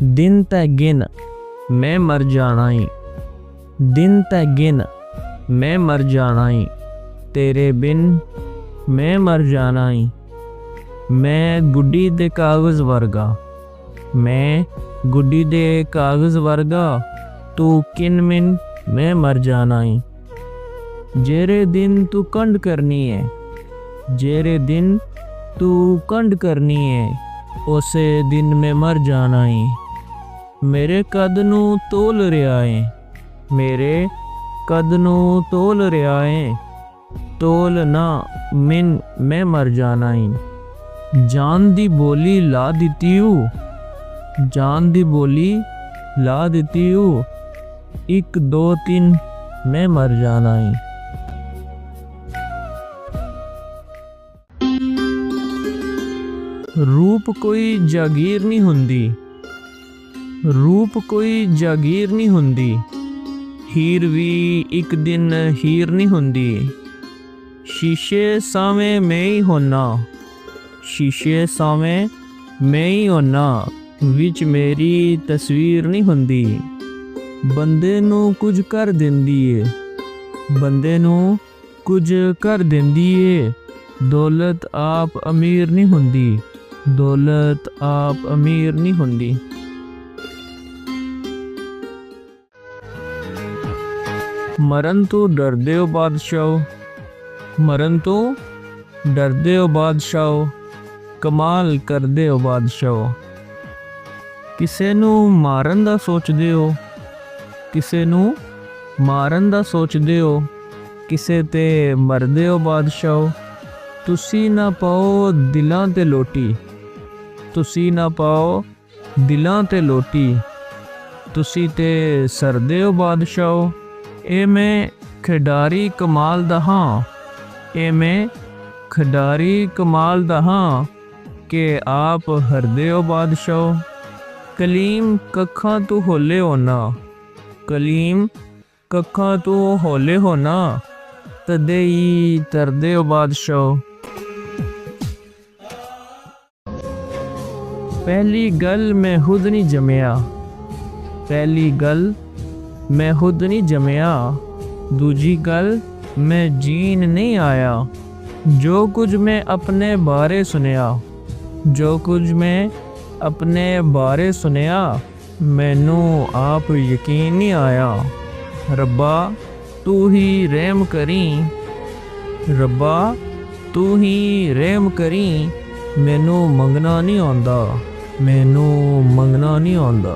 दिन तै गिन मैं मर जाना ही, दिन तै गिन मैं मर जाना ही, तेरे बिन मैं मर जाना ही। मैं गुड्डी दे कागज़ वर्गा, मैं गुड्डी दे कागज़ वर्गा, तू किन मिन मैं मर जाना ही। जेरे दिन तू कंड करनी है, जेरे दिन तू कंड करनी है, उसे दिन में मर जाना ही। मेरे कद नू तोल रिया है, मेरे कद नू तोल रिया है, तोल ना मिन मैं मर जाना ही। जान दी बोली ला दिती हूँ, जान दी बोली ला दिती हूँ, एक दो तीन मैं मर जाना ही। रूप कोई जागीर नहीं हुंदी, रूप कोई जागीर नहीं हुंदी, हीर भी एक दिन हीर नहीं हुंदी। शीशे सामे मैं ही होना, शीशे सामे मैं ही होना, विच मेरी तस्वीर नहीं हुंदी। बंदे नू कुछ कर दिंदी है, बंदे नू कुछ कर दिंदी है, दौलत आप अमीर नहीं हुंदी, दौलत आप अमीर नहीं हुंदी। मरन तो डरदे हो बादशाह, मरन तो डरदे हो बादशाह, कमाल करदे हो बादशाह। किसे नू मारन दा सोचदे हो, किसे नू मारन दा सोचदे हो, किसे ते मरदे हो बादशाह। तुसी ना पाओ दिलां ते लोटी, तुसी ना पाओ दिलां ते लोटी, तुसी ते सरदे हो बादशाह। ए मैं खिडारी कमाल दा हां, ए मैं खिडारी कमाल दा हां, के आप हरदे हो बादशाह। कलीम कखा तू होले होना, कलीम कखा तू होले होना, तदे ही तरदे हो बादशाह। पहली गल मैं खुद नहीं जमया, पहली गल मैं खुद नहीं जमया, दूजी गल मैं जीन नहीं आया। जो कुछ मैं अपने बारे सुनया, जो कुछ मैं अपने बारे सुनया, मैनू आप यकीन नहीं आया। रब्बा तू ही रहम करी, रब्बा तू ही रहम करी, मैनू मंगना नहीं आंदा, मैनू मंगना नहीं आंदा।